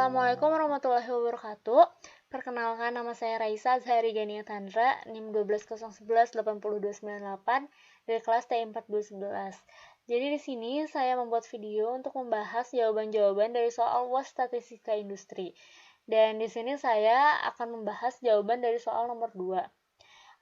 Assalamualaikum warahmatullahi wabarakatuh. Perkenalkan, nama saya Raisa Azhari Gania Tandra, NIM 12011-80298 dari kelas T4211. Jadi di sini saya membuat video untuk membahas jawaban-jawaban dari soal UAS Statistika Industri. Dan di sini saya akan membahas jawaban dari soal nomor 2.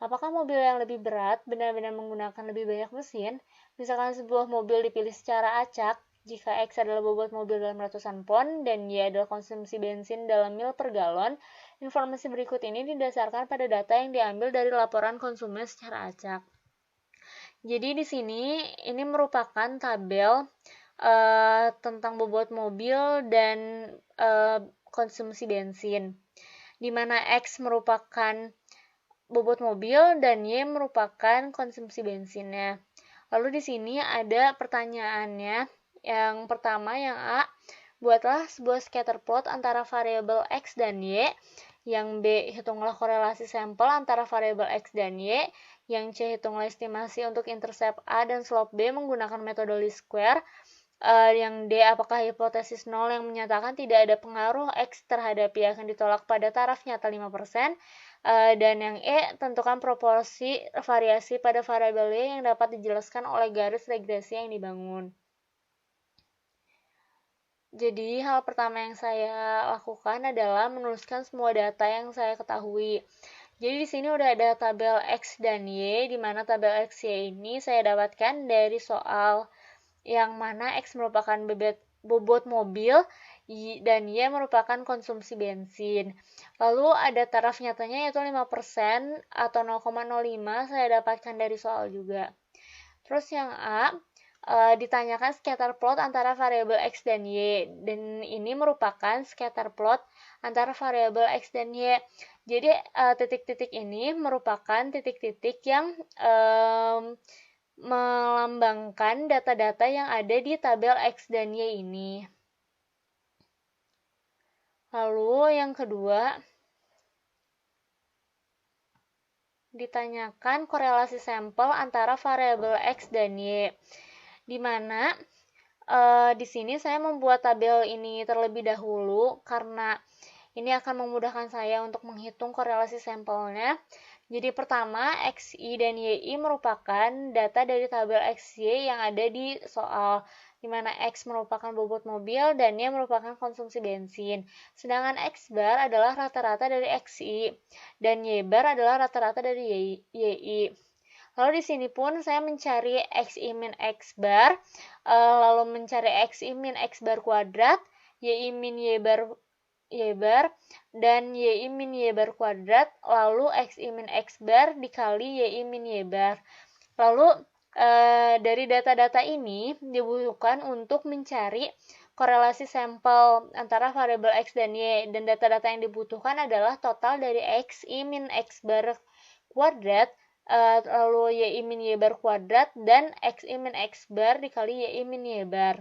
Apakah mobil yang lebih berat benar-benar menggunakan lebih banyak mesin? Misalkan sebuah mobil dipilih secara acak, jika X adalah bobot mobil dalam ratusan pon dan Y adalah konsumsi bensin dalam mil per galon, informasi berikut ini didasarkan pada data yang diambil dari laporan konsumen secara acak. Jadi di sini ini merupakan tabel tentang bobot mobil dan konsumsi bensin, di mana X merupakan bobot mobil dan Y merupakan konsumsi bensinnya. Lalu di sini ada pertanyaannya. Yang pertama, yang A, buatlah sebuah scatter plot antara variabel X dan Y. Yang B, hitunglah korelasi sampel antara variabel X dan Y. Yang C, hitunglah estimasi untuk intercept A dan slope B menggunakan metode least square. Yang D, apakah hipotesis 0 yang menyatakan tidak ada pengaruh X terhadap Y akan ditolak pada taraf nyata 5%. Dan yang E, tentukan proporsi variasi pada variabel Y yang dapat dijelaskan oleh garis regresi yang dibangun. Jadi, hal pertama yang saya lakukan adalah menuliskan semua data yang saya ketahui. Jadi, di sini udah ada tabel X dan Y, di mana tabel X, Y ini saya dapatkan dari soal yang mana X merupakan bobot mobil dan Y merupakan konsumsi bensin. Lalu ada taraf nyatanya yaitu 5% atau 0,05 saya dapatkan dari soal juga. Terus yang A, ditanyakan scatter plot antara variabel X dan Y, dan ini merupakan scatter plot antara variabel X dan Y. Jadi titik-titik ini merupakan titik-titik yang melambangkan data-data yang ada di tabel X dan Y ini. Lalu yang kedua, ditanyakan korelasi sampel antara variabel X dan Y, di mana di sini saya membuat tabel ini terlebih dahulu karena ini akan memudahkan saya untuk menghitung korelasi sampelnya. Jadi pertama, XI dan YI merupakan data dari tabel XY yang ada di soal, di mana X merupakan bobot mobil dan Y merupakan konsumsi bensin. Sedangkan X bar adalah rata-rata dari XI dan Y bar adalah rata-rata dari YI. Lalu di sini pun saya mencari XI min X bar, lalu mencari XI min X bar kuadrat, YI min Y bar, dan YI min Y bar kuadrat, lalu XI min X bar dikali YI min Y bar. Lalu dari data-data ini dibutuhkan untuk mencari korelasi sampel antara variabel X dan Y, dan data-data yang dibutuhkan adalah total dari XI min X bar kuadrat, lalu YI min Y bar kuadrat, dan XI min X bar dikali YI min Y bar.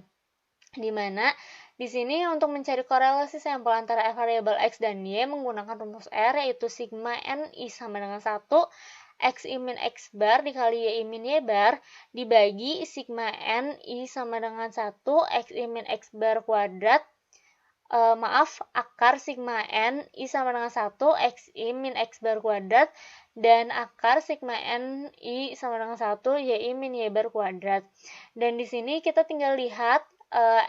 Dimana di sini untuk mencari korelasi sampel antara variabel X dan Y menggunakan rumus R, yaitu sigma NI sama dengan 1 XI min X bar dikali YI min Y bar dibagi sigma NI sama dengan 1 XI min X bar kuadrat, akar sigma NI sama dengan 1 XI min X bar kuadrat dan akar sigma NI sama dengan 1 YI min Y bar kuadrat. Dan di sini kita tinggal lihat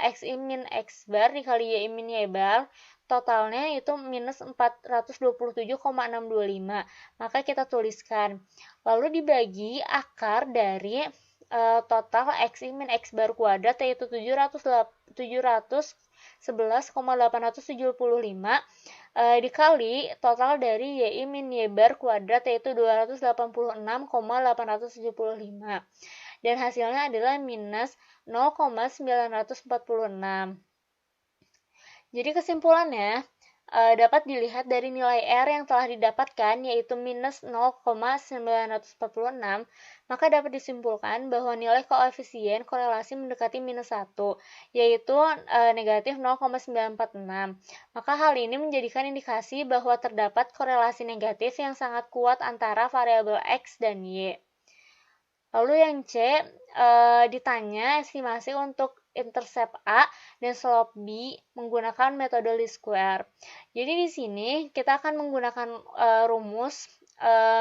XI min X bar dikali YI min Y bar, totalnya itu minus 427,625. Maka kita tuliskan. Lalu dibagi akar dari total XI min X bar kuadrat, yaitu 711,875 dikali total dari YI min Y bar kuadrat, yaitu 286,875. Dan hasilnya adalah minus 0,946. Jadi kesimpulannya dapat dilihat dari nilai R yang telah didapatkan, yaitu minus 0,946, maka dapat disimpulkan bahwa nilai koefisien korelasi mendekati minus 1, yaitu negatif 0,946. Maka hal ini menjadikan indikasi bahwa terdapat korelasi negatif yang sangat kuat antara variabel X dan Y. Lalu yang C, ditanya estimasi untuk intercept A dan slope B menggunakan metode least square. Jadi di sini kita akan menggunakan rumus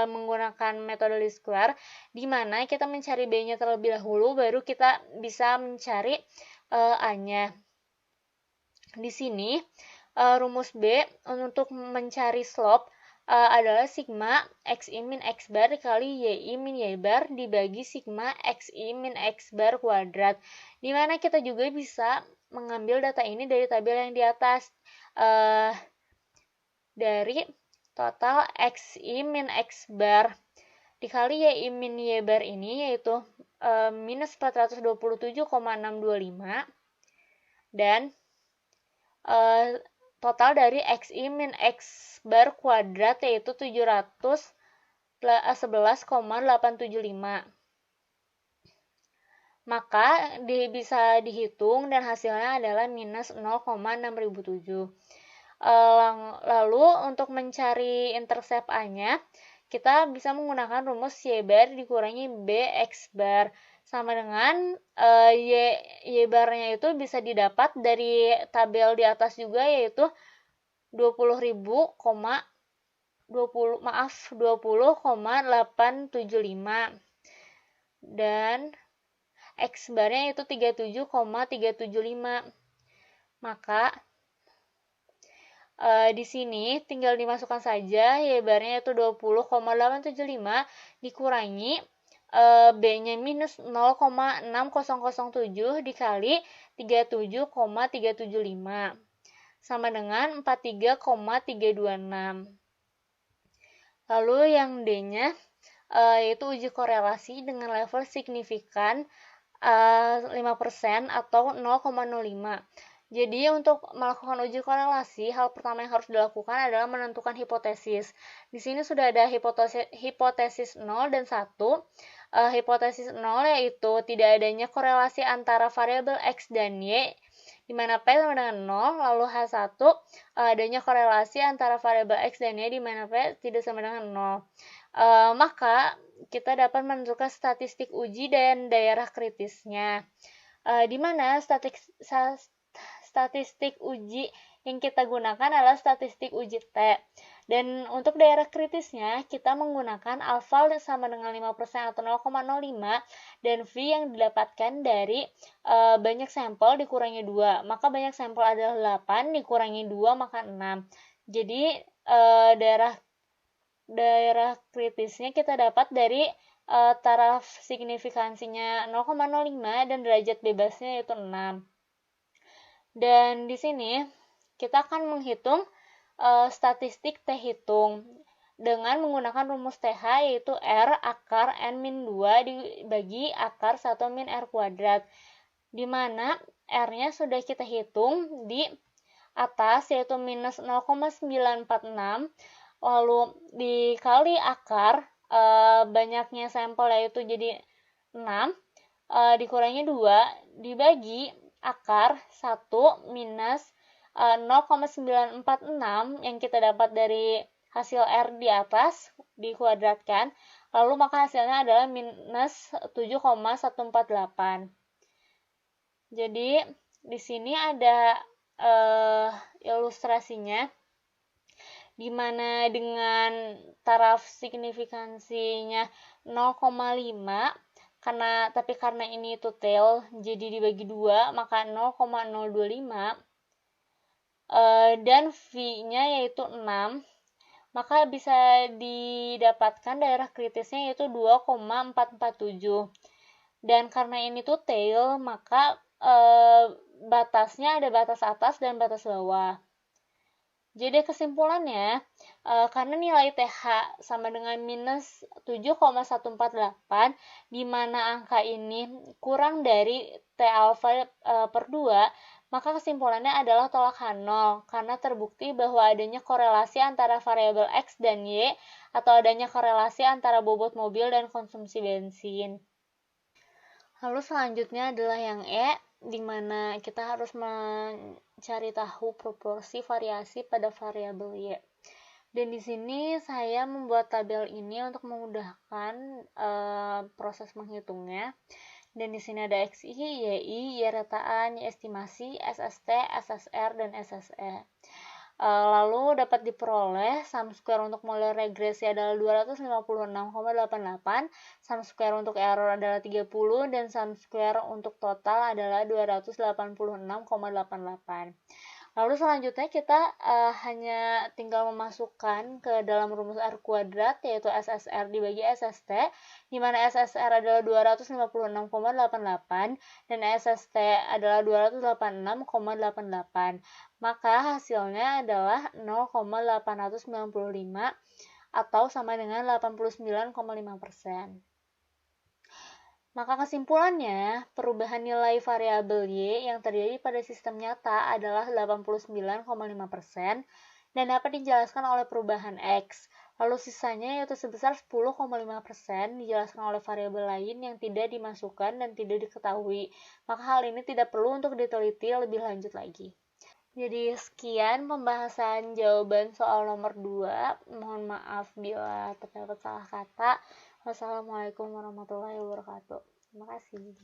menggunakan metode least square, di mana kita mencari B-nya terlebih dahulu, baru kita bisa mencari A-nya. Di sini rumus B untuk mencari slope adalah sigma xi min x bar dikali yi min y bar dibagi sigma xi min x bar kuadrat. Dimana kita juga bisa mengambil data ini dari tabel yang di atas, dari total xi min x bar dikali yi min y bar ini, yaitu minus 427,625, dan total dari xi min x bar kuadrat yaitu 711,875. Maka bisa dihitung dan hasilnya adalah minus 0,6007. Lalu untuk mencari intercept A-nya, kita bisa menggunakan rumus y bar dikurangi bx bar, sama dengan y barnya itu bisa didapat dari tabel di atas juga, yaitu 20,875, dan x barnya itu 37,375. Maka di sini tinggal dimasukkan saja y barnya itu 20,875 dikurangi B-nya minus 0,6007 dikali 37,375 sama dengan 43,326. Lalu yang D-nya yaitu uji korelasi dengan level signifikan 5% atau 0,05. Jadi untuk melakukan uji korelasi, hal pertama yang harus dilakukan adalah menentukan hipotesis. Di sini sudah ada hipotesis 0 dan 1. Hipotesis 0 yaitu tidak adanya korelasi antara variabel X dan Y, di mana P sama dengan 0, lalu H1 adanya korelasi antara variabel X dan Y, di mana P tidak sama dengan 0. Maka kita dapat menentukan statistik uji dan daerah kritisnya, di mana statistik uji yang kita gunakan adalah statistik uji T. Dan untuk daerah kritisnya, kita menggunakan alfa sama dengan 5% atau 0,05, dan V yang didapatkan dari banyak sampel dikurangi 2. Maka banyak sampel adalah 8, dikurangi 2 maka 6. Jadi daerah kritisnya kita dapat dari taraf signifikansinya 0,05 dan derajat bebasnya yaitu 6. Dan di sini kita akan menghitung statistik T hitung dengan menggunakan rumus TH, yaitu R akar N min 2 dibagi akar 1 min R kuadrat, di mana R-nya sudah kita hitung di atas, yaitu minus 0,946, lalu dikali akar banyaknya sampel yaitu jadi 6, dikurangi 2 dibagi akar 1 minus 0,946 yang kita dapat dari hasil R di atas dikuadratkan, lalu maka hasilnya adalah minus 7,148. Jadi di sini ada ilustrasinya, di mana dengan taraf signifikansinya 0,5, karena ini itu tail, jadi dibagi 2 maka 0,025, dan V-nya yaitu 6, maka bisa didapatkan daerah kritisnya yaitu 2,447. Dan karena ini tuh tail, maka batasnya ada batas atas dan batas bawah. Jadi kesimpulannya, karena nilai TH sama dengan minus 7,148, di mana angka ini kurang dari T alfa per 2, maka kesimpulannya adalah tolak H0, karena terbukti bahwa adanya korelasi antara variabel X dan Y, atau adanya korelasi antara bobot mobil dan konsumsi bensin. Lalu selanjutnya adalah yang E, di mana kita harus mencari tahu proporsi variasi pada variabel Y. Dan di sini saya membuat tabel ini untuk memudahkan proses menghitungnya, Dan di sini ada XI, YI, Y rataan, Y estimasi, SST, SSR, dan SSE. Lalu dapat diperoleh sum square untuk model regresi adalah 256,88, sum square untuk error adalah 30, dan sum square untuk total adalah 286,88. Lalu selanjutnya kita hanya tinggal memasukkan ke dalam rumus R kuadrat, yaitu SSR dibagi SST, di mana SSR adalah 256,88 dan SST adalah 286,88. Maka hasilnya adalah 0,895 atau sama dengan 89,5%. Maka kesimpulannya, perubahan nilai variabel Y yang terjadi pada sistem nyata adalah 89,5% dan dapat dijelaskan oleh perubahan X. Lalu sisanya yaitu sebesar 10,5% dijelaskan oleh variabel lain yang tidak dimasukkan dan tidak diketahui. Maka hal ini tidak perlu untuk diteliti lebih lanjut lagi. Jadi sekian pembahasan jawaban soal nomor 2. Mohon maaf bila terdapat salah kata. Wassalamualaikum warahmatullahi wabarakatuh. Terima kasih.